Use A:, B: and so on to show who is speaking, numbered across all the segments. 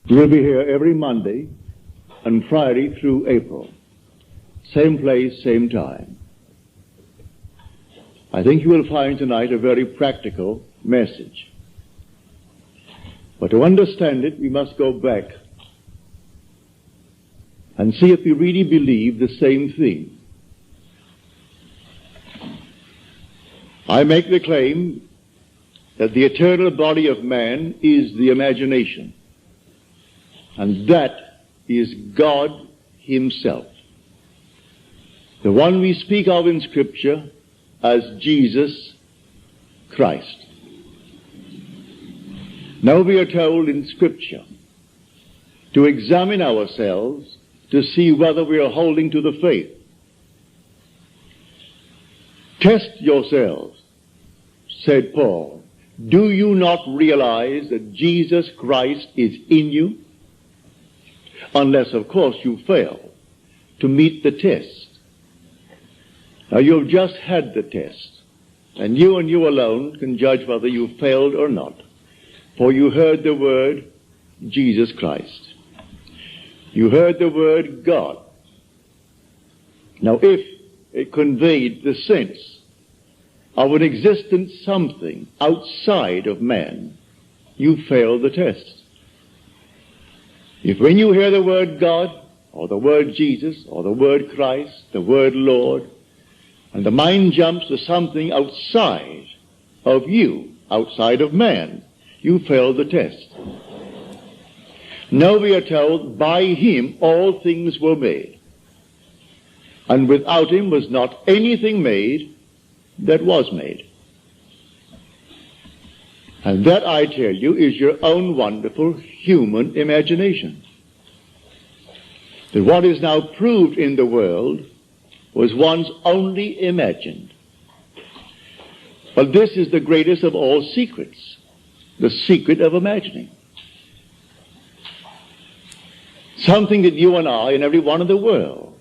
A: We'll be here every Monday and Friday through April. Same place, same time. I think you will find tonight a very practical message. But to understand it, we must go back and see if we really believe the same thing. I make the claim that the eternal body of man is the imagination, and that is God himself, the one we speak of in Scripture as Jesus Christ. Now we are told in Scripture to examine ourselves to see whether we are holding to the faith. Test yourselves, said Paul. Do you not realize that Jesus Christ is in you? Unless, of course, you fail to meet the test. Now, you've just had the test, and you alone can judge whether you failed or not. For you heard the word Jesus Christ. You heard the word God. Now, if it conveyed the sense of an existent something outside of man, you failed the test. If when you hear the word God, or the word Jesus, or the word Christ, the word Lord, and the mind jumps to something outside of you, outside of man, you failed the test. Now we are told, by him all things were made, and without him was not anything made that was made. And that, I tell you, is your own wonderful human imagination. That what is now proved in the world was once only imagined. But this is the greatest of all secrets, the secret of imagining. Something that you and I and everyone in the world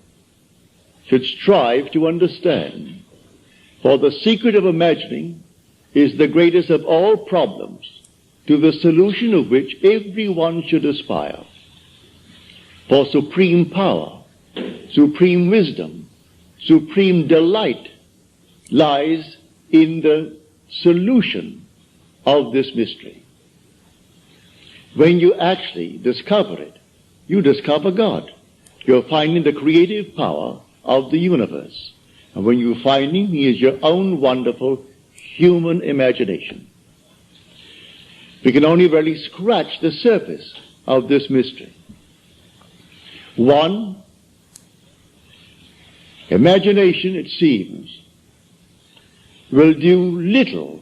A: should strive to understand. For the secret of imagining is the greatest of all problems, to the solution of which everyone should aspire. For supreme power, supreme wisdom, supreme delight lies in the solution of this mystery. When you actually discover it, you discover God. You're finding the creative power of the universe. And when you find him, he is your own wonderful human imagination. We can only really scratch the surface of this mystery. One, imagination, it seems, will do little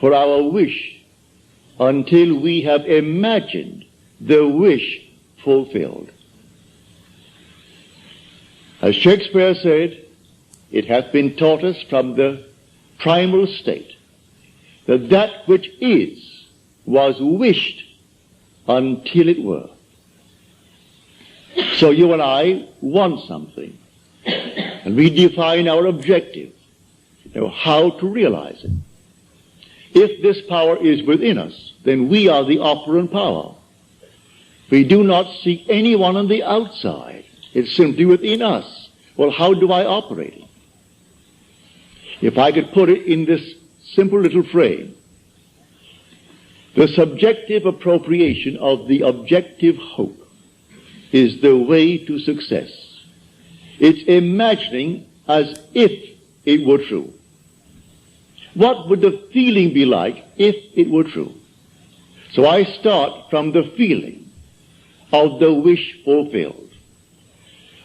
A: for our wish until we have imagined the wish fulfilled. As Shakespeare said, it hath been taught us from the primal state that that which is was wished until it were. So you and I want something, and we define our objective, how to realize it. If this power is within us, then we are the operant power. We do not seek anyone on the outside. It's simply within us. Well, how do I operate it? If I could put it in this simple little frame, the subjective appropriation of the objective hope is the way to success. It's imagining as if it were true. What would the feeling be like if it were true? So I start from the feeling of the wish fulfilled.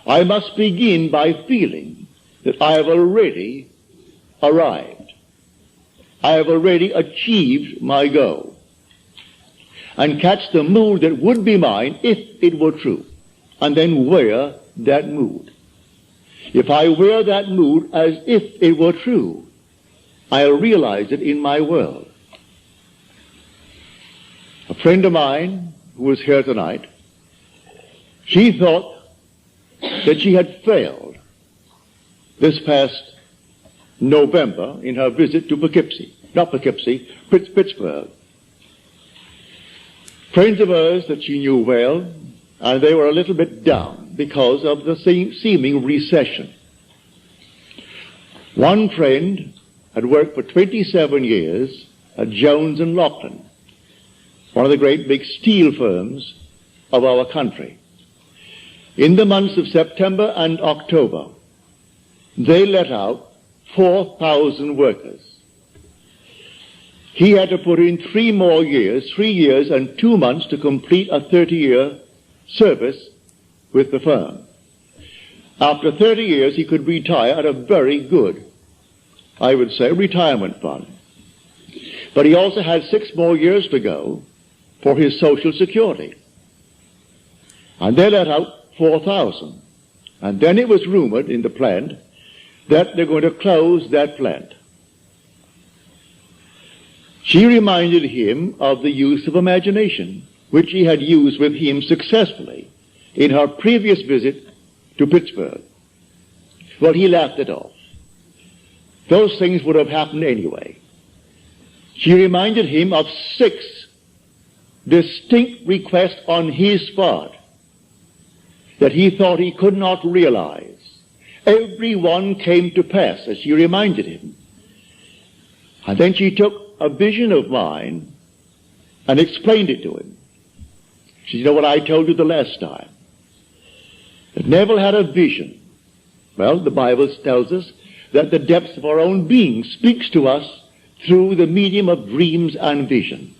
A: I must begin by feeling that I have already arrived. I have already achieved my goal. And catch the mood that would be mine if it were true. And then wear that mood. If I wear that mood as if it were true, I'll realize it in my world. A friend of mine who was here tonight, she thought that she had failed this past November in her visit to Pittsburgh. friends of hers that she knew well, and they were a little bit down because of the seeming recession. One friend had worked for 27 years at Jones and Loughlin, one of the great big steel firms of our country. In the months of September and October, they let out 4,000 workers. He had to put in 3 years and 2 months to complete a 30-year service with the firm. After 30 years, he could retire at a very good, I would say, retirement fund. But he also had 6 more years to go for his Social Security. And they let out 4,000. And then it was rumored in the plant that they're going to close that plant. She reminded him of the use of imagination, which he had used with him successfully in her previous visit to Pittsburgh. Well, he laughed it off. Those things would have happened anyway. She reminded him of 6 distinct requests on his part that he thought he could not realize. Every one came to pass, as she reminded him. And then she took a vision of mine and explained it to him. She said, you know what I told you the last time? That Neville had a vision. Well, the Bible tells us that the depths of our own being speaks to us through the medium of dreams and vision.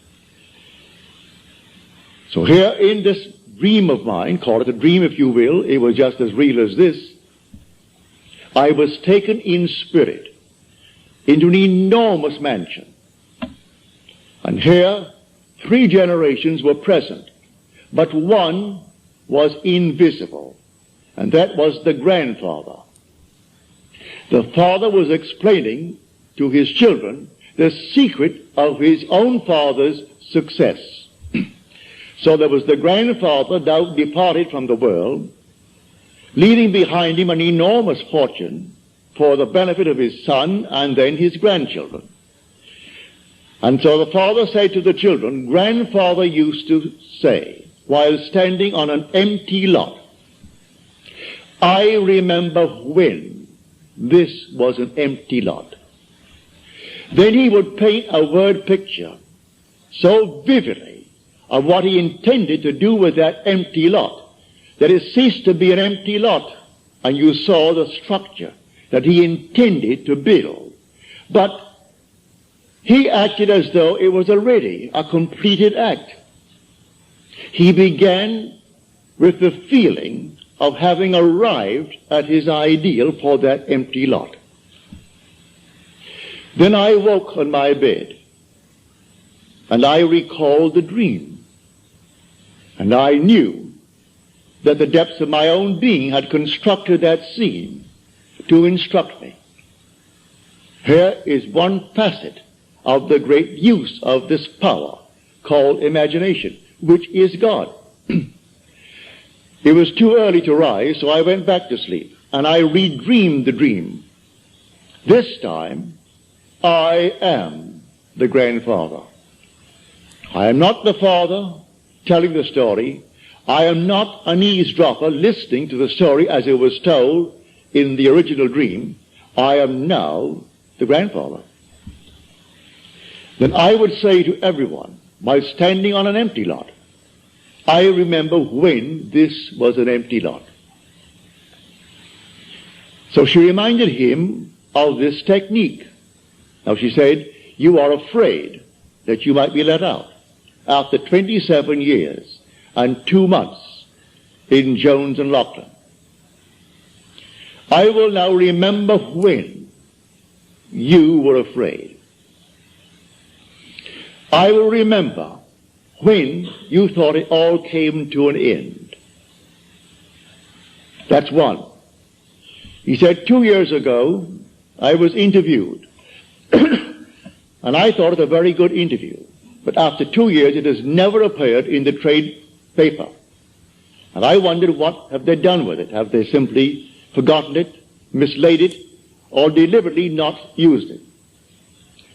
A: So here in this dream of mine, call it a dream if you will, it was just as real as this, I was taken in spirit into an enormous mansion. And here 3 generations were present, but one was invisible, and that was the grandfather. The father was explaining to his children the secret of his own father's success. So there was the grandfather now departed from the world, leaving behind him an enormous fortune for the benefit of his son and then his grandchildren. And so the father said to the children, grandfather used to say, while standing on an empty lot, I remember when this was an empty lot. Then he would paint a word picture so vividly of what he intended to do with that empty lot, that it ceased to be an empty lot, and you saw the structure that he intended to build. But he acted as though it was already a completed act. He began with the feeling of having arrived at his ideal for that empty lot. Then I woke on my bed, and I recalled the dream. And I knew that the depths of my own being had constructed that scene to instruct me. Here is one facet of the great use of this power called imagination, which is God. It was too early to rise, so I went back to sleep, and I redreamed the dream. This time, I am the grandfather. I am not the father telling the story. I am not an eavesdropper listening to the story as it was told in the original dream. I am now the grandfather. Then I would say to everyone, while standing on an empty lot, I remember when this was an empty lot. So she reminded him of this technique. Now she said, you are afraid that you might be let out after 27 years and 2 months in Jones and Loughlin. I will now remember when you were afraid. I will remember when you thought it all came to an end. That's one. He said 2 years ago I was interviewed and I thought it a very good interview. But after 2 years, it has never appeared in the trade paper. And I wondered what have they done with it? Have they simply forgotten it, mislaid it, or deliberately not used it?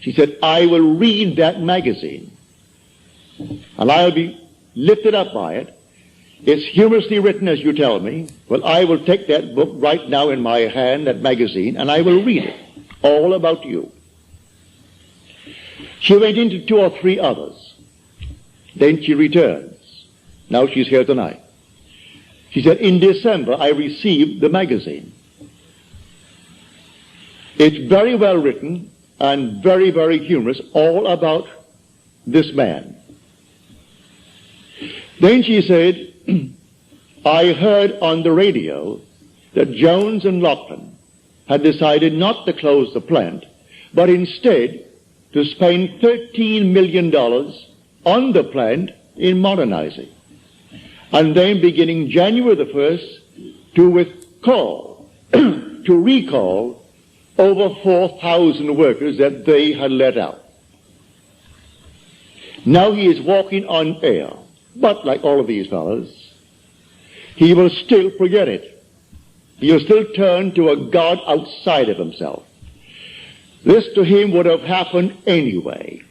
A: She said, I will read that magazine, and I'll be lifted up by it. It's humorously written, as you tell me. Well, I will take that book right now in my hand, that magazine, and I will read it. All about you. She went into 2 or 3 others. Then she returns. Now she's here tonight. She said, in December, I received the magazine. It's very well written and very, very humorous, all about this man. Then she said, I heard on the radio that Jones and Lachlan had decided not to close the plant, but instead to spend $13 million on the plant in modernizing. And then beginning January the 1st, to recall over 4,000 workers that they had let out. Now he is walking on air, but like all of these fellows, he will still forget it. He will still turn to a God outside of himself. This to him would have happened anyway.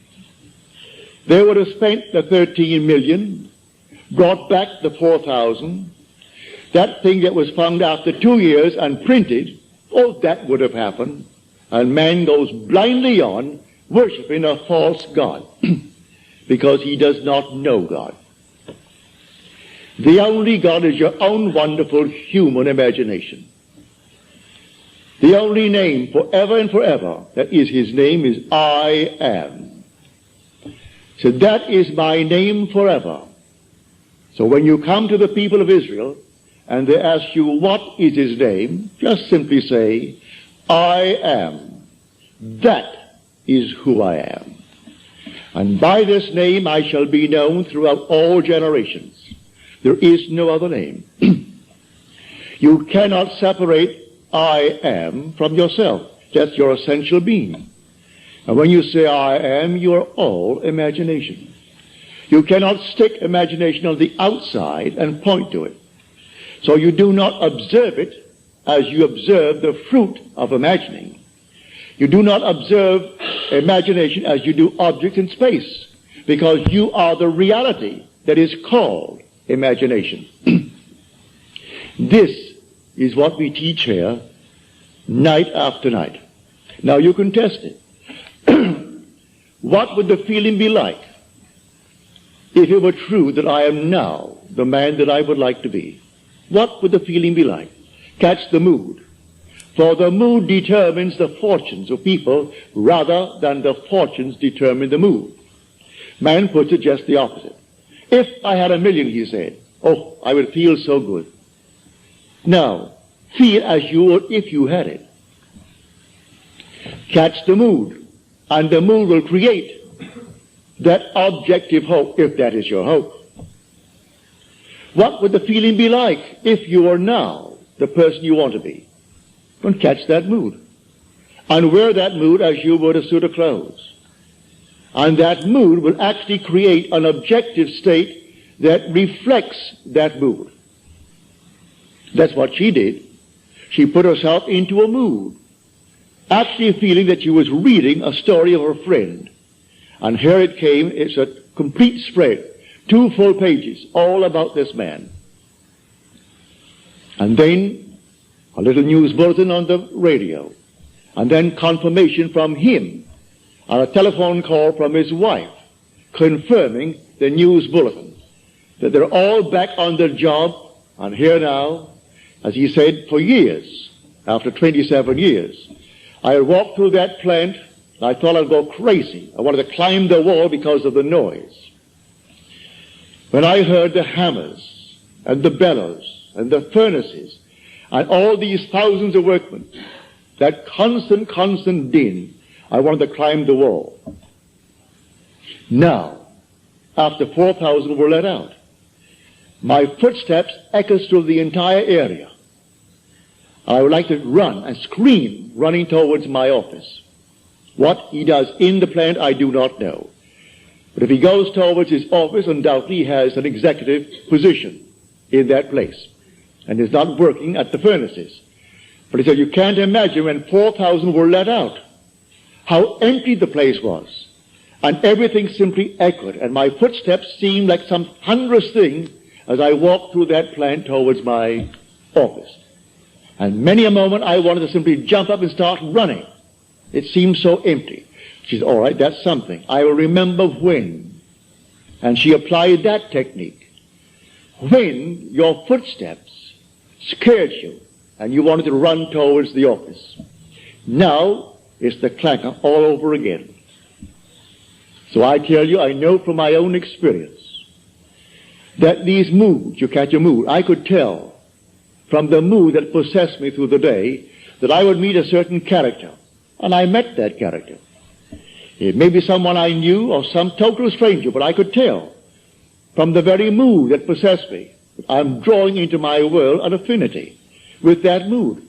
A: They would have spent the 13 million, brought back the 4,000. That thing that was found after 2 years and printed, oh, that would have happened. And man goes blindly on worshiping a false God because he does not know God. The only God is your own wonderful human imagination. The only name forever and forever that is his name is I am. So that is my name forever. So when you come to the people of Israel and they ask you what is his name, just simply say, I am. That is who I am. And by this name I shall be known throughout all generations. There is no other name. You cannot separate I am from yourself. That's your essential being. And when you say I am, you are all imagination. You cannot stick imagination on the outside and point to it. So you do not observe it as you observe the fruit of imagining. You do not observe imagination as you do objects in space, because you are the reality that is called imagination. This is what we teach here night after night. Now you can test it. What would the feeling be like if it were true that I am now the man that I would like to be? What would the feeling be like? Catch the mood. For the mood determines the fortunes of people rather than the fortunes determine the mood. Man puts it just the opposite. If I had $1 million, he said, oh, I would feel so good. Now, feel as you would if you had it. Catch the mood, and the mood will create that objective hope, if that is your hope. What would the feeling be like if you are now the person you want to be? Don't catch that mood. And wear that mood as you would a suit of clothes. And that mood will actually create an objective state that reflects that mood. That's what she did. She put herself into a mood, actually feeling that she was reading a story of her friend. And here it came. It's a complete spread. 2 full pages, all about this man. And then a little news bulletin on the radio. And then confirmation from him on a telephone call from his wife, confirming the news bulletin, that they're all back on their job, and here now, as he said, for years, after 27 years, I walked through that plant, and I thought I'd go crazy. I wanted to climb the wall because of the noise. When I heard the hammers, and the bellows, and the furnaces, and all these thousands of workmen, that constant din, I wanted to climb the wall. Now, after 4,000 were let out, my footsteps echoed through the entire area. I would like to run and scream, running towards my office. What he does in the plant, I do not know. But if he goes towards his office, undoubtedly he has an executive position in that place, and is not working at the furnaces. But he said, you can't imagine when 4,000 were let out, how empty the place was. And everything simply echoed, and my footsteps seemed like some thunderous thing as I walked through that plant towards my office. And many a moment I wanted to simply jump up and start running. It seemed so empty. She said, all right, that's something. I will remember when. And she applied that technique. When your footsteps scared you and you wanted to run towards the office. Now it's the clangor all over again. So I tell you, I know from my own experience that these moods, you catch a mood, I could tell from the mood that possessed me through the day that I would meet a certain character. And I met that character. It may be someone I knew or some total stranger, but I could tell from the very mood that possessed me that I'm drawing into my world an affinity with that mood.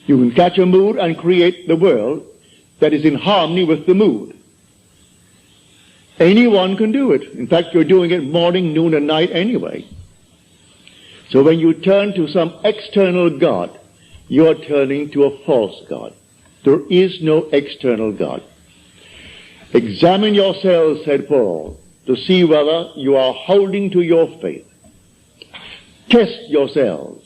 A: You can catch a mood and create the world that is in harmony with the mood. Anyone can do it. In fact, you're doing it morning, noon, and night anyway. So when you turn to some external God, you're turning to a false God. There is no external God. Examine yourselves, said Paul, to see whether you are holding to your faith. Test yourselves.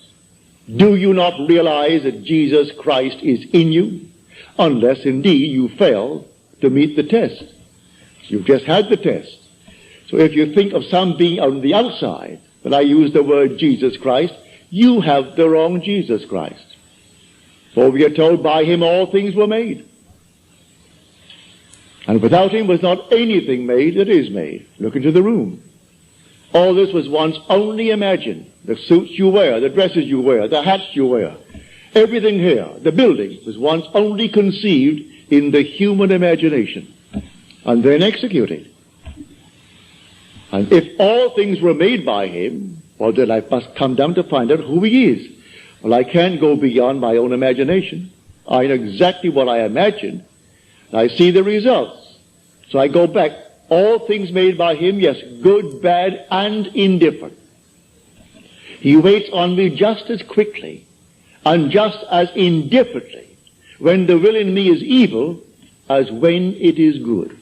A: Do you not realize that Jesus Christ is in you? Unless indeed you fail to meet the test. You've just had the test. So if you think of some being on the outside, but I use the word Jesus Christ, you have the wrong Jesus Christ. For we are told by him all things were made. And without him was not anything made that is made. Look into the room. All this was once only imagined. The suits you wear, the dresses you wear, the hats you wear, everything here, the building, was once only conceived in the human imagination and then executed. And if all things were made by him, well, then I must come down to find out who he is. Well, I can't go beyond my own imagination. I know exactly what I imagined. I see the results. So I go back. All things made by him, yes, good, bad, and indifferent. He waits on me just as quickly and just as indifferently when the will in me is evil as when it is good.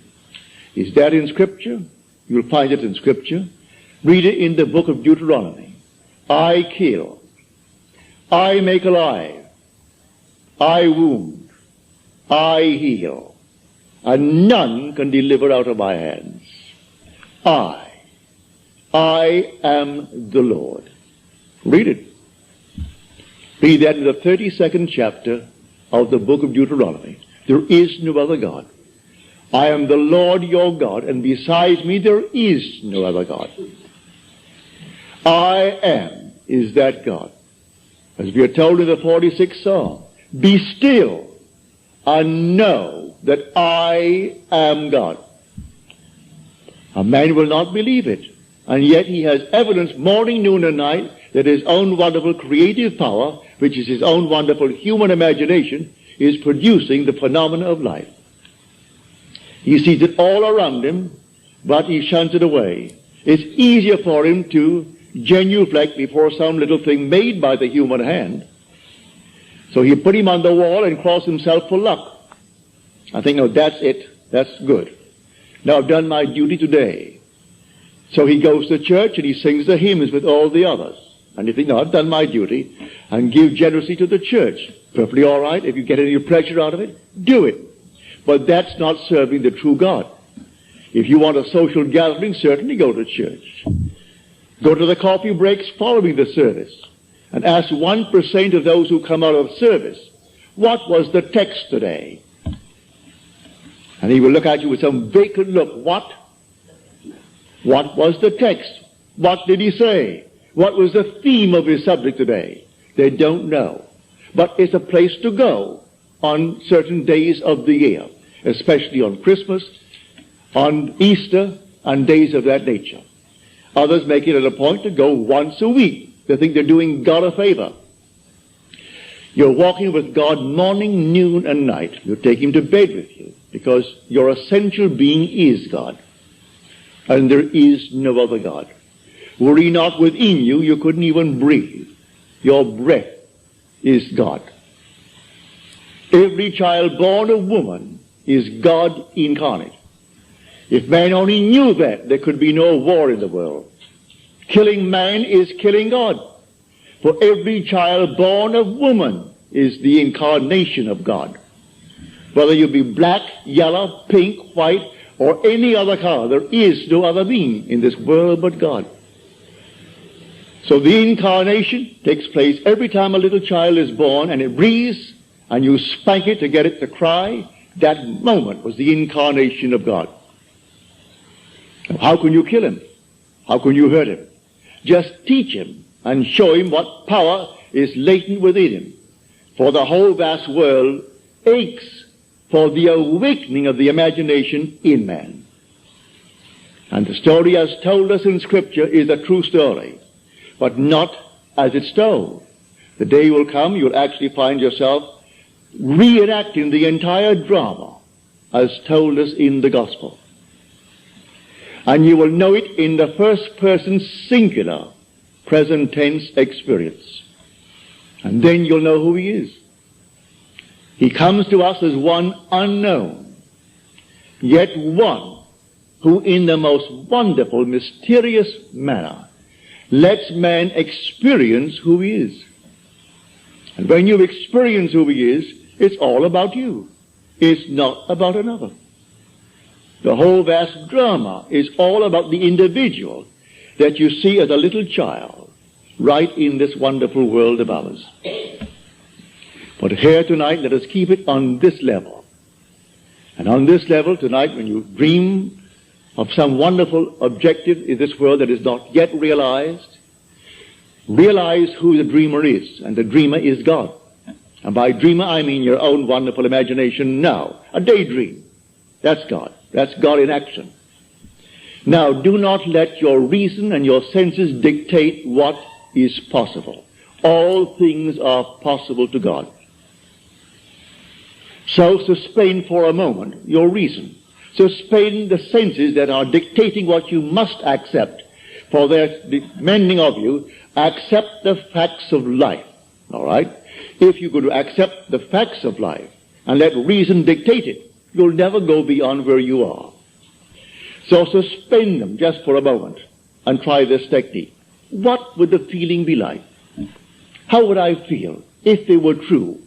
A: Is that in Scripture? You'll find it in Scripture. Read it in the book of Deuteronomy. I kill. I make alive. I wound. I heal. And none can deliver out of my hands. I am the Lord. Read it. Read that in the 32nd chapter of the book of Deuteronomy. There is no other God. I am the Lord your God, and besides me there is no other God. I am is that God. As we are told in the 46th Psalm, be still and know that I am God. A man will not believe it, and yet he has evidence morning, noon, and night that his own wonderful creative power, which is his own wonderful human imagination, is producing the phenomena of life. He sees it all around him, but he shuns it away. It's easier for him to genuflect before some little thing made by the human hand. So he put him on the wall and cross himself for luck. I think, no, that's it. That's good. Now I've done my duty today. So he goes to church and he sings the hymns with all the others. And you think, no, I've done my duty, and give generously to the church. Perfectly all right. If you get any pleasure out of it, do it. But that's not serving the true God. If you want a social gathering, certainly go to church. Go to the coffee breaks following the service and ask 1% of those who come out of service, what was the text today? And he will look at you with some vacant look. What? What was the text? What did he say? What was the theme of his subject today? They don't know. But it's a place to go on certain days of the year, especially on Christmas, on Easter, and days of that nature. Others make it a point to go once a week. They think they're doing God a favor. You're walking with God morning, noon, and night. You take him to bed with you because your essential being is God. And there is no other God. Were he not within you, you couldn't even breathe. Your breath is God. Every child born of woman is God incarnate. If man only knew that, there could be no war in the world. Killing man is killing God. For every child born of woman is the incarnation of God. Whether you be black, yellow, pink, white, or any other color, there is no other being in this world but God. So the incarnation takes place every time a little child is born and it breathes, and you spank it to get it to cry. That moment was the incarnation of God. Now, how can you kill him? How can you hurt him? Just teach him and show him what power is latent within him. For the whole vast world aches for the awakening of the imagination in man. And the story as told us in Scripture is a true story, but not as it's told. The day will come you'll actually find yourself reenacting the entire drama as told us in the Gospel. And you will know it in the first person singular present tense experience. And then you'll know who he is. He comes to us as one unknown, yet one who in the most wonderful, mysterious manner lets man experience who he is. And when you experience who he is, it's all about you. It's not about another. The whole vast drama is all about the individual that you see as a little child right in this wonderful world of ours. But here tonight, let us keep it on this level. And on this level tonight, when you dream of some wonderful objective in this world that is not yet realized, realize who the dreamer is. And the dreamer is God. And by dreamer, I mean your own wonderful imagination now. A daydream. That's God. That's God in action. Now, do not let your reason and your senses dictate what is possible. All things are possible to God. So suspend for a moment your reason. Suspend the senses that are dictating what you must accept. For their demanding of you, accept the facts of life. All right? If you could accept the facts of life and let reason dictate it, you'll never go beyond where you are. So suspend them just for a moment and try this technique. What would the feeling be like? How would I feel if they were true,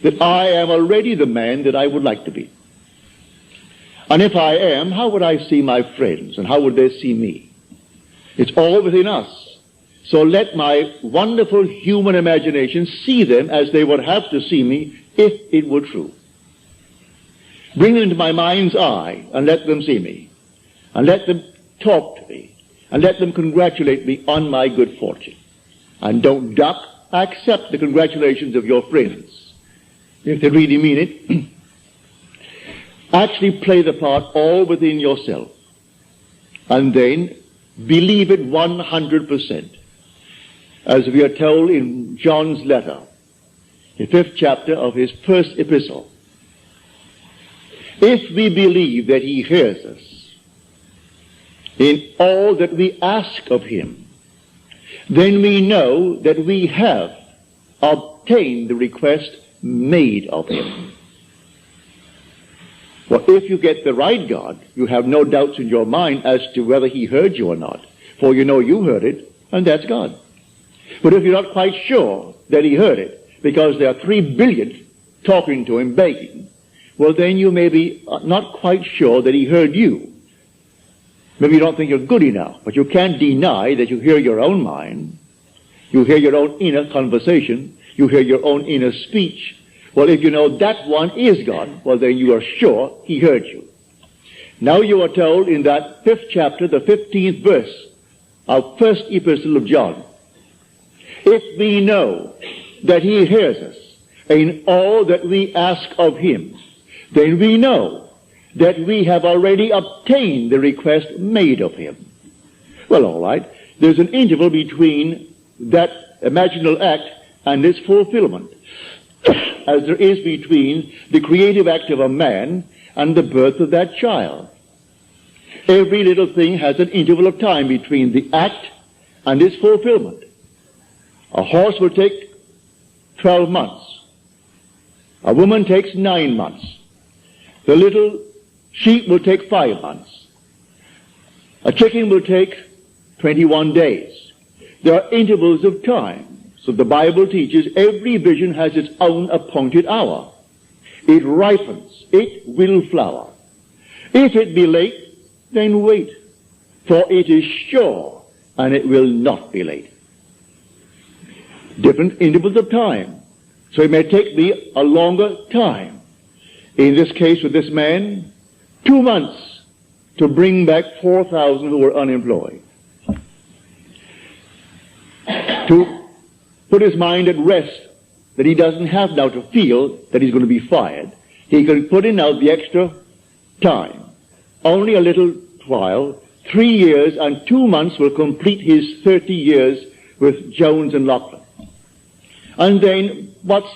A: that I am already the man that I would like to be? And if I am, how would I see my friends and how would they see me? It's all within us. So let my wonderful human imagination see them as they would have to see me if it were true. Bring them to my mind's eye and let them see me. And let them talk to me. And let them congratulate me on my good fortune. And don't duck. Accept the congratulations of your friends. If they really mean it. Actually play the part all within yourself. And then believe it 100%. As we are told in John's letter, the 5th chapter of his first epistle. If we believe that he hears us in all that we ask of him, then we know that we have obtained the request made of him. Well, if you get the right God, you have no doubts in your mind as to whether he heard you or not, for you know you heard it, and that's God. But if you're not quite sure that he heard it, because there are 3 billion talking to him, begging, well, then you may be not quite sure that he heard you. Maybe you don't think you're good enough, but you can't deny that you hear your own mind. You hear your own inner conversation. You hear your own inner speech. Well, if you know that one is God, well, then you are sure he heard you. Now you are told in that 5th chapter, the 15th verse of first epistle of John, if we know that he hears us in all that we ask of him, then we know that we have already obtained the request made of him. Well, all right. There's an interval between that imaginal act and its fulfillment, as there is between the creative act of a man and the birth of that child. Every little thing has an interval of time between the act and its fulfillment. A horse will take 12 months. A woman takes 9 months. The little sheep will take 5 months. A chicken will take 21 days. There are intervals of time. So the Bible teaches every vision has its own appointed hour. It ripens. It will flower. If it be late, then wait, for it is sure, and it will not be late. Different intervals of time. So it may take me a longer time. In this case with this man, 2 months to bring back 4,000 who were unemployed. To put his mind at rest that he doesn't have now to feel that he's going to be fired. He can put in now the extra time. Only a little while, 3 years and 2 months will complete his 30 years with Jones and Lachlan. And then, what's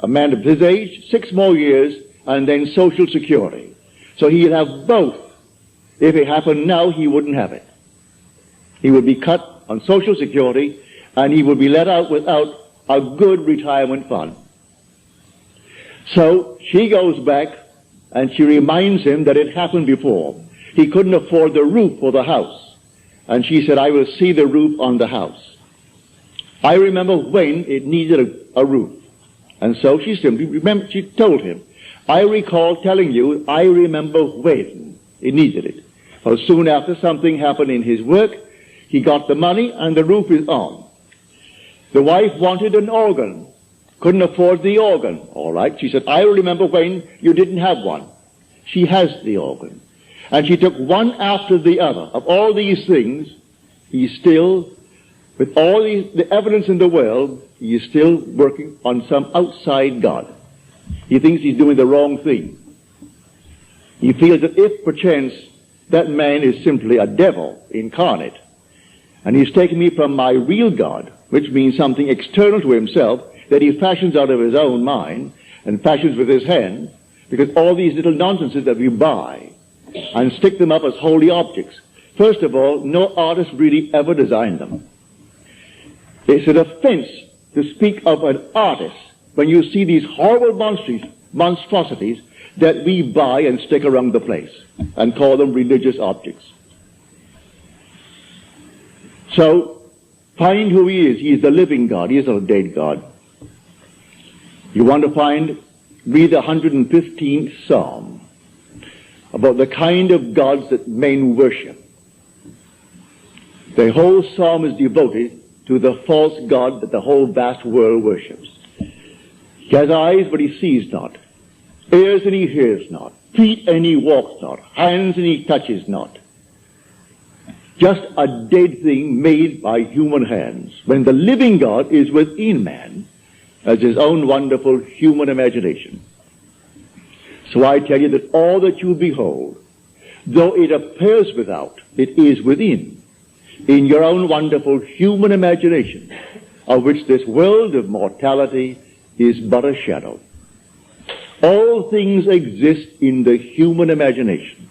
A: a man of his age? 6 more years, and then Social Security. So he'll have both. If it happened now, he wouldn't have it. He would be cut on Social Security, and he would be let out without a good retirement fund. So she goes back, and she reminds him that it happened before. He couldn't afford the roof for the house. And she said, I will see the roof on the house. I remember when it needed a roof. And so she told him, I recall telling you, I remember when it needed it. Well, soon after something happened in his work, he got the money and the roof is on. The wife wanted an organ, couldn't afford the organ. All right, she said, I remember when you didn't have one. She has the organ. And she took one after the other. Of all these things, he's still, with all the evidence in the world, he is still working on some outside God. He thinks he's doing the wrong thing. He feels that if perchance that man is simply a devil incarnate, and he's taken me from my real God, which means something external to himself that he fashions out of his own mind and fashions with his hand, because all these little nonsenses that we buy and stick them up as holy objects. First of all, no artist really ever designed them. It's an offense to speak of an artist when you see these horrible monstrosities that we buy and stick around the place and call them religious objects. So, find who he is. He is the living God. He is not a dead God. You want to read the 115th Psalm about the kind of gods that men worship. The whole psalm is devoted to the false god that the whole vast world worships. He has eyes, but he sees not. Ears, and he hears not. Feet, and he walks not. Hands, and he touches not. Just a dead thing made by human hands, when the living God is within man as his own wonderful human imagination. So I tell you that all that you behold, though it appears without, it is within, in your own wonderful human imagination, of which this world of mortality is but a shadow. All things exist in the human imagination.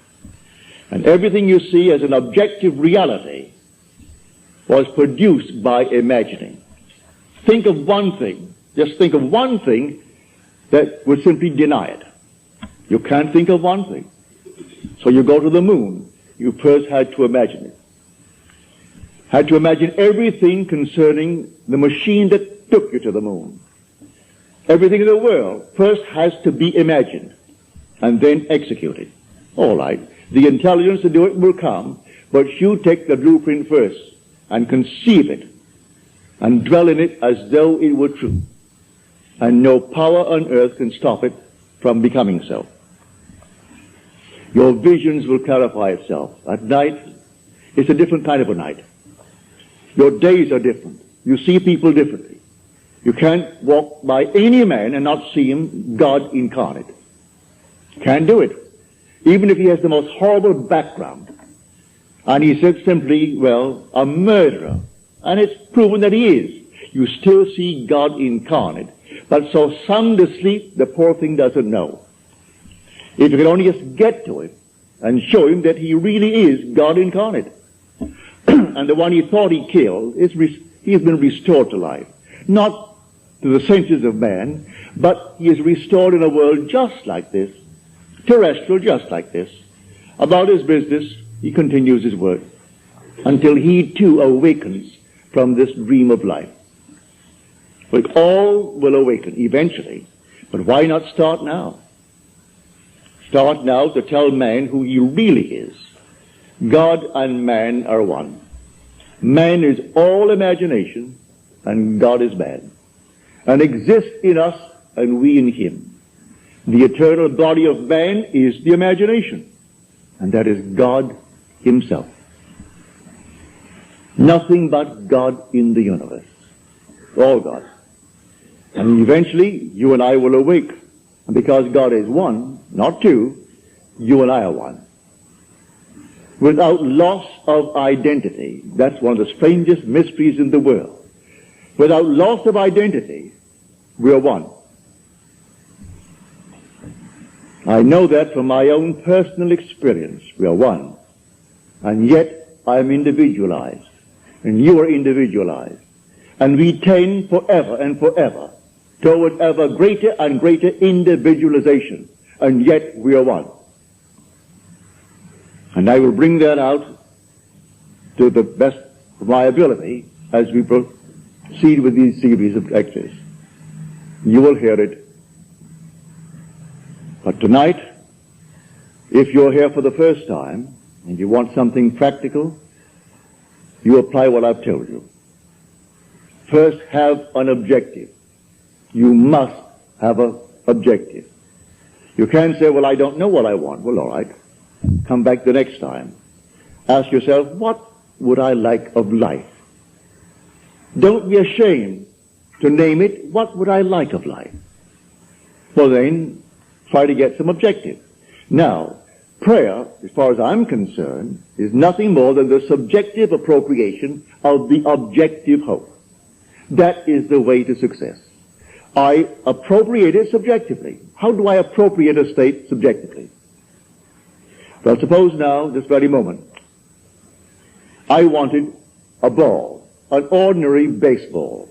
A: And everything you see as an objective reality was produced by imagining. Think of one thing. Just think of one thing that would simply deny it. You can't think of one thing. So you go to the moon. You first had to imagine it. Had to imagine everything concerning the machine that took you to the moon. Everything in the world first has to be imagined and then executed. All right. The intelligence to do it will come, but you take the blueprint first and conceive it and dwell in it as though it were true. And no power on earth can stop it from becoming so. Your visions will clarify itself. At night, it's a different kind of a night. Your days are different. You see people differently. You can't walk by any man and not see him God incarnate. Can't do it. Even if he has the most horrible background. And he said simply, well, a murderer. And it's proven that he is. You still see God incarnate. But so sound asleep, the poor thing doesn't know. If you can only just get to him and show him that he really is God incarnate. And the one he thought he killed, he has been restored to life. Not to the senses of man, but he is restored in a world just like this, terrestrial just like this. About his business, he continues his work. until he too awakens from this dream of life. We all will awaken eventually, but why not start now? Start now to tell man who he really is. God and man are one. Man is all imagination, and God is man, and exists in us and we in him. The eternal body of man is the imagination, and that is God himself. Nothing but God in the universe. All God. And eventually, you and I will awake. And because God is one, not two, you and I are one. Without loss of identity, that's one of the strangest mysteries in the world. Without loss of identity, we are one. I know that from my own personal experience. We are one. And yet, I am individualized. And you are individualized. And we tend forever and forever toward ever greater and greater individualization. And yet we are one. And I will bring that out to the best of my ability as we proceed with these series of lectures. You will hear it. But tonight, if you're here for the first time and you want something practical, you apply what I've told you. First, have an objective. You must have an objective. You can't say, well, I don't know what I want. Well, all right. Come back the next time. Ask yourself, what would I like of life? Don't be ashamed to name it, what would I like of life? Well, then, try to get some objective. Now, prayer, as far as I'm concerned, is nothing more than the subjective appropriation of the objective hope. That is the way to success. I appropriate it subjectively. How do I appropriate a state subjectively? Well, suppose now, this very moment, I wanted a ball, an ordinary baseball.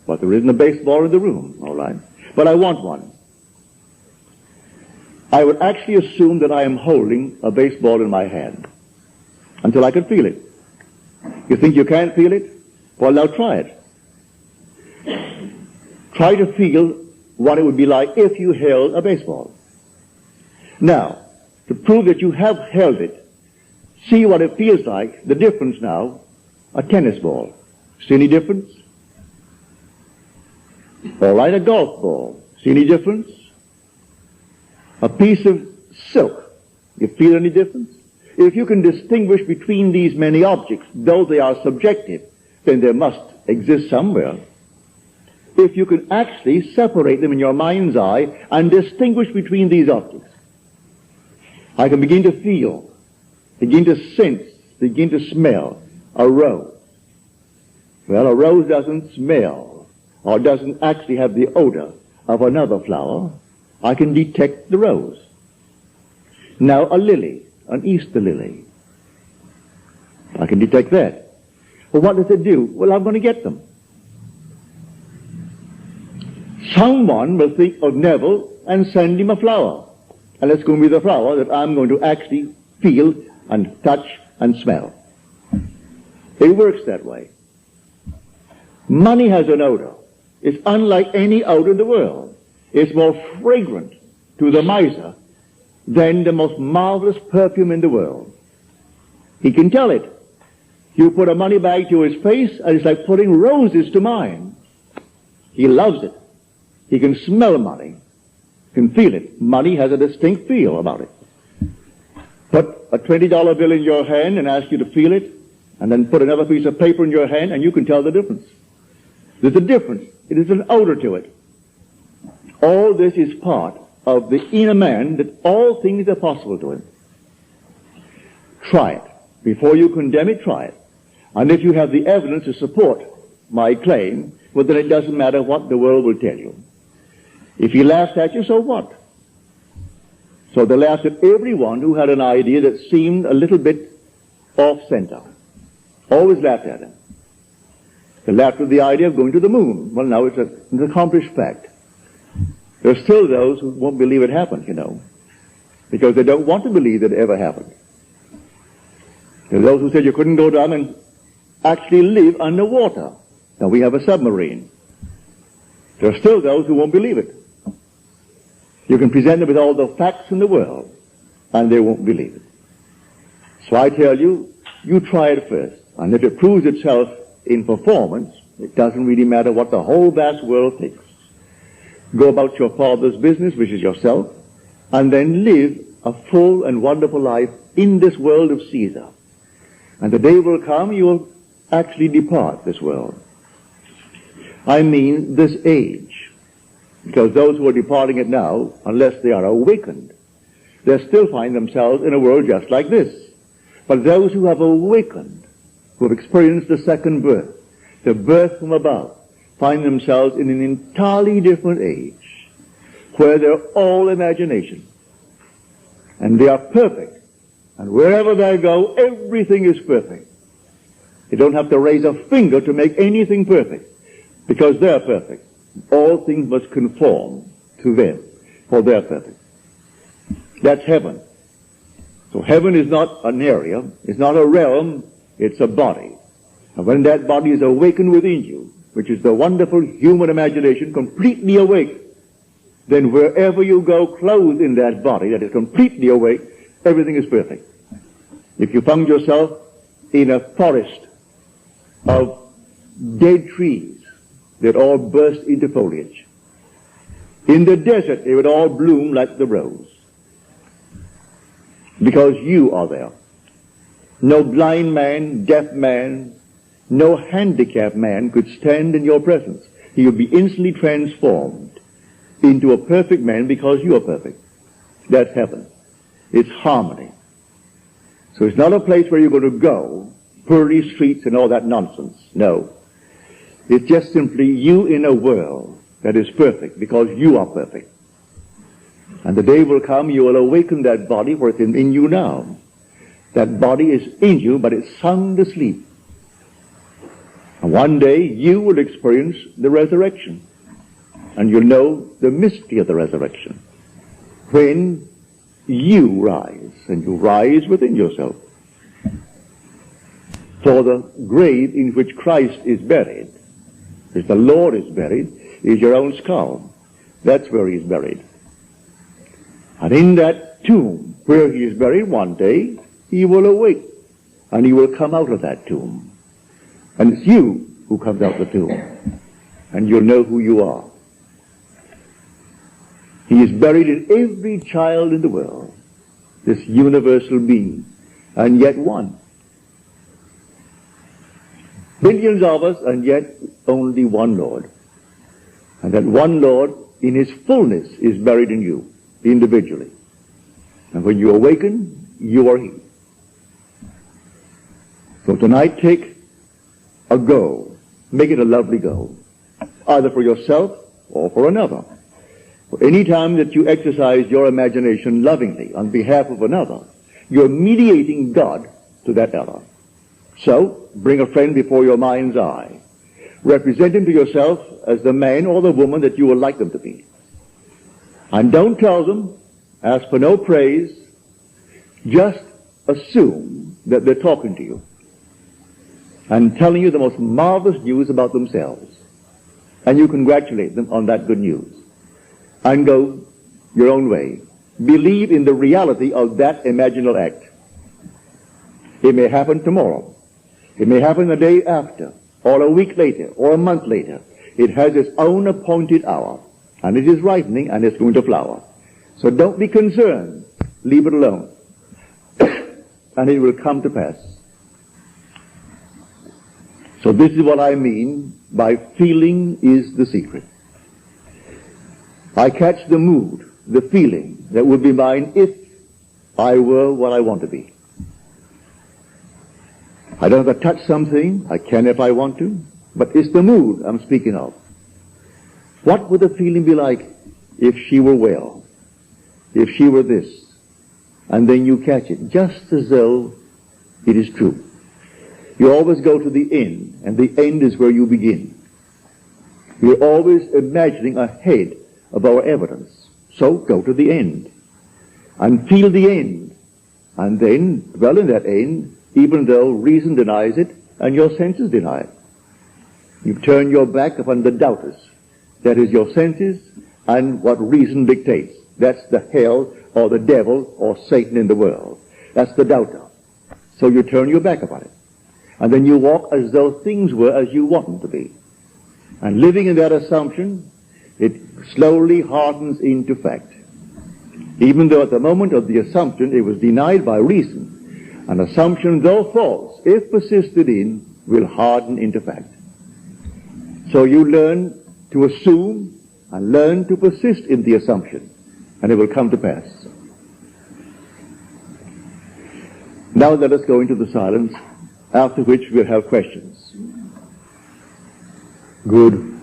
A: But there isn't a baseball in the room, all right? But I want one. I would actually assume that I am holding a baseball in my hand until I can feel it. You think you can't feel it? Well, now try it. Try to feel what it would be like if you held a baseball. Now, to prove that you have held it, see what it feels like, the difference now, a tennis ball. See any difference? All right, a golf ball. See any difference? A piece of silk. You feel any difference? If you can distinguish between these many objects, though they are subjective, then they must exist somewhere. If you can actually separate them in your mind's eye and distinguish between these objects, I can begin to feel, begin to sense, begin to smell a rose. Well, a rose doesn't smell or doesn't actually have the odor of another flower. I can detect the rose. Now a lily, an Easter lily. I can detect that. Well, what does it do? Well, I'm going to get them. Someone will think of Neville and send him a flower. And it's going to be the flower that I'm going to actually feel and touch and smell. It works that way. Money has an odor. It's unlike any odor in the world. It's more fragrant to the miser than the most marvelous perfume in the world. He can tell it. You put a money bag to his face, and it's like putting roses to mine. He loves it. He can smell money, can feel it. Money has a distinct feel about it. Put a $20 bill in your hand and ask you to feel it, and then put another piece of paper in your hand, and you can tell the difference. There's a difference. It is an odor to it. All this is part of the inner man, that all things are possible to him. Try it. Before you condemn it, try it. And if you have the evidence to support my claim, well, then it doesn't matter what the world will tell you. If he laughs at you, so what? So they laughed at everyone who had an idea that seemed a little bit off-center. Always laughed at him. They laughed at the idea of going to the moon. Well, now it's an accomplished fact. There are still those who won't believe it happened, you know, because they don't want to believe that it ever happened. There are those who said you couldn't go down and actually live underwater. Now we have a submarine. There are still those who won't believe it. You can present them with all the facts in the world, and they won't believe it. So I tell you, you try it first. And if it proves itself in performance, it doesn't really matter what the whole vast world thinks. Go about your Father's business, which is yourself, and then live a full and wonderful life in this world of Caesar. And the day will come, you will actually depart this world. I mean this age. Because those who are departing it now, unless they are awakened, they'll still find themselves in a world just like this. But those who have awakened, who have experienced the second birth, the birth from above, find themselves in an entirely different age, where they're all imagination. And they are perfect. And wherever they go, everything is perfect. They don't have to raise a finger to make anything perfect, because they're perfect. All things must conform to them, for they're perfect. That's heaven. So heaven is not an area, it's not a realm, it's a body. And when that body is awakened within you, which is the wonderful human imagination completely awake, then wherever you go clothed in that body that is completely awake, everything is perfect. If you found yourself in a forest of dead trees, they'd all burst into foliage. In the desert, they would all bloom like the rose. Because you are there. No blind man, deaf man, no handicapped man could stand in your presence. He would be instantly transformed into a perfect man because you are perfect. That's heaven. It's harmony. So it's not a place where you're going to go, pearly streets and all that nonsense. No. It's just simply you in a world that is perfect because you are perfect. And the day will come, you will awaken that body, for it's in you now. That body is in you, but it's sound asleep. And one day you will experience the resurrection. And you'll know the mystery of the resurrection. When you rise, and you rise within yourself. For the grave in which Christ is buried, as the Lord is buried, is your own skull. That's where he is buried. And in that tomb where he is buried, one day he will awake and he will come out of that tomb. And it's you who comes out of the tomb. And you'll know who you are. He is buried in every child in the world, this universal being, and yet one. Billions of us, and yet only one Lord. And that one Lord, in his fullness, is buried in you, individually. And when you awaken, you are he. So tonight, take a go. Make it a lovely go. Either for yourself or for another. For any time that you exercise your imagination lovingly on behalf of another, you're mediating God to that other. So, bring a friend before your mind's eye. Represent him to yourself as the man or the woman that you would like them to be. And don't tell them, ask for no praise, just assume that they're talking to you and telling you the most marvelous news about themselves. And you congratulate them on that good news. And go your own way. Believe in the reality of that imaginal act. It may happen tomorrow. It may happen the day after, or a week later, or a month later. It has its own appointed hour, and it is ripening, and it's going to flower. So don't be concerned. Leave it alone. And it will come to pass. So this is what I mean by feeling is the secret. I catch the mood, the feeling that would be mine if I were what I want to be. I don't have to touch something. I can if I want to. But it's the mood I'm speaking of. What would the feeling be like if she were well? If she were this? And then you catch it, just as though it is true. You always go to the end, and the end is where you begin. You're always imagining ahead of our evidence. So go to the end and feel the end, and then dwell in that end even though reason denies it and your senses deny it. You turn your back upon the doubters. That is your senses and what reason dictates. That's the hell or the devil or Satan in the world. That's the doubter. So you turn your back upon it. And then you walk as though things were as you want them to be. And living in that assumption, it slowly hardens into fact. Even though at the moment of the assumption it was denied by reason, an assumption, though false, if persisted in, will harden into fact. So you learn to assume and learn to persist in the assumption, and it will come to pass. Now let us go into the silence, after which we'll have questions. Good.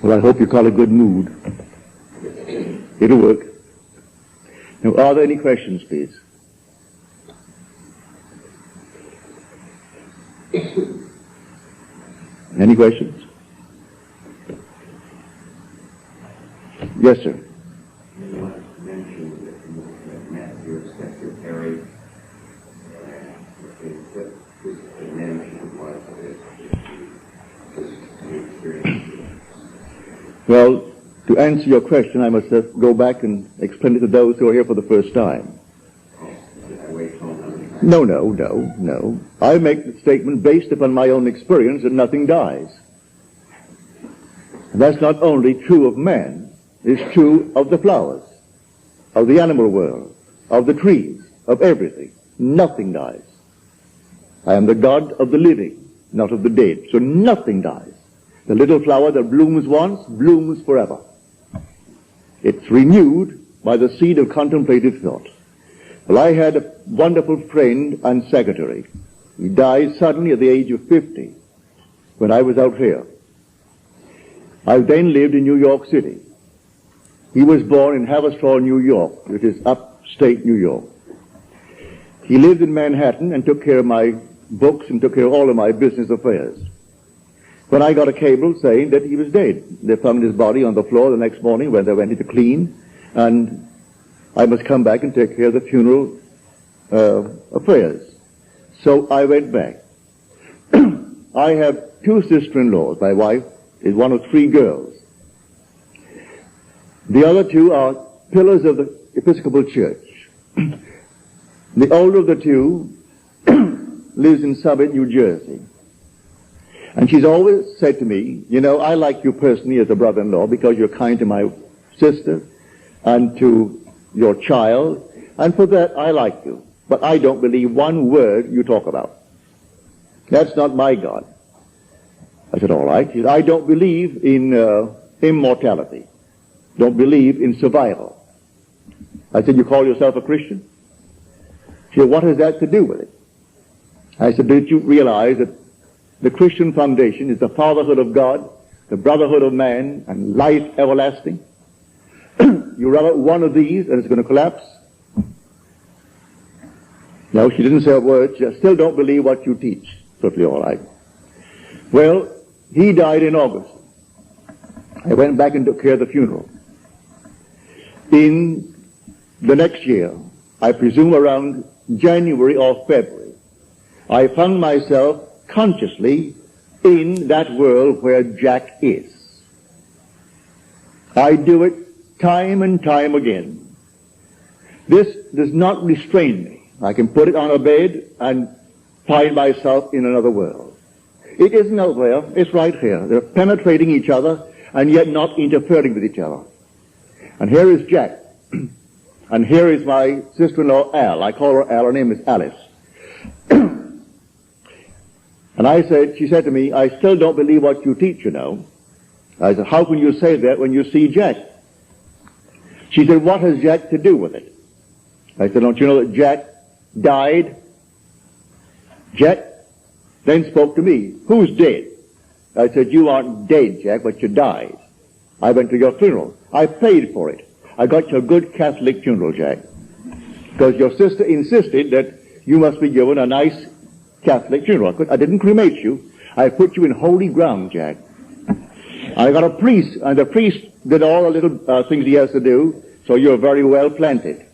A: Well, I hope you call it good mood. It'll work. Now, are there any questions, please? Any questions? Yes, sir.
B: You mentioned that Matthew's secretary his management was his experience.
A: Well, to answer your question, I must go back and explain it to those who are here for the first time. No. I make the statement based upon my own experience that nothing dies. And that's not only true of man, it's true of the flowers, of the animal world, of the trees, of everything. Nothing dies. I am the God of the living, not of the dead. So nothing dies. The little flower that blooms once, blooms forever. It's renewed by the seed of contemplative thought. Well, I had a wonderful friend and secretary. He died suddenly at the age of 50 when I was out here. I then lived in New York City. He was born in Haverstraw, New York, which is upstate New York. He lived in Manhattan and took care of my books and took care of all of my business affairs. When I got a cable saying that he was dead, they found his body on the floor the next morning when they went in to clean, and I must come back and take care of the funeral affairs. So I went back. I have two sister-in-laws. My wife is one of three girls. The other two are pillars of the Episcopal Church. The older of the two lives in Summit, New Jersey. And she's always said to me, you know, I like you personally as a brother-in-law because you're kind to my sister and to your child, and for that I like you. But I don't believe one word you talk about. That's not my God. I said, all right. She said, I don't believe in immortality. Don't believe in survival. I said, you call yourself a Christian? She said, what has that to do with it? I said, did you realize that the Christian foundation is the fatherhood of God, the brotherhood of man, and life everlasting? You rub out one of these and it's going to collapse? No, she didn't say a word. She said, I still don't believe what you teach. Perfectly all right. Well, he died in August. I went back and took care of the funeral. In the next year, I presume around January or February, I found myself consciously in that world where Jack is. I do it time and time again. This does not restrain me. I can put it on a bed and find myself in another world. It isn't out there, it's right here. They're penetrating each other and yet not interfering with each other. And here is Jack. And here is my sister-in-law, Al. I call her Al. Her name is Alice. And she said to me, I still don't believe what you teach, you know. I said, how can you say that when you see Jack? She said, what has Jack to do with it? I said, don't you know that Jack died? Jack then spoke to me, who's dead? I said, you aren't dead, Jack, but you died. I went to your funeral. I paid for it. I got you a good Catholic funeral, Jack. Because your sister insisted that you must be given a nice Catholic funeral. I didn't cremate you. I put you in holy ground, Jack. I got a priest, and the priest did all the little things he has to do, so you're very well planted.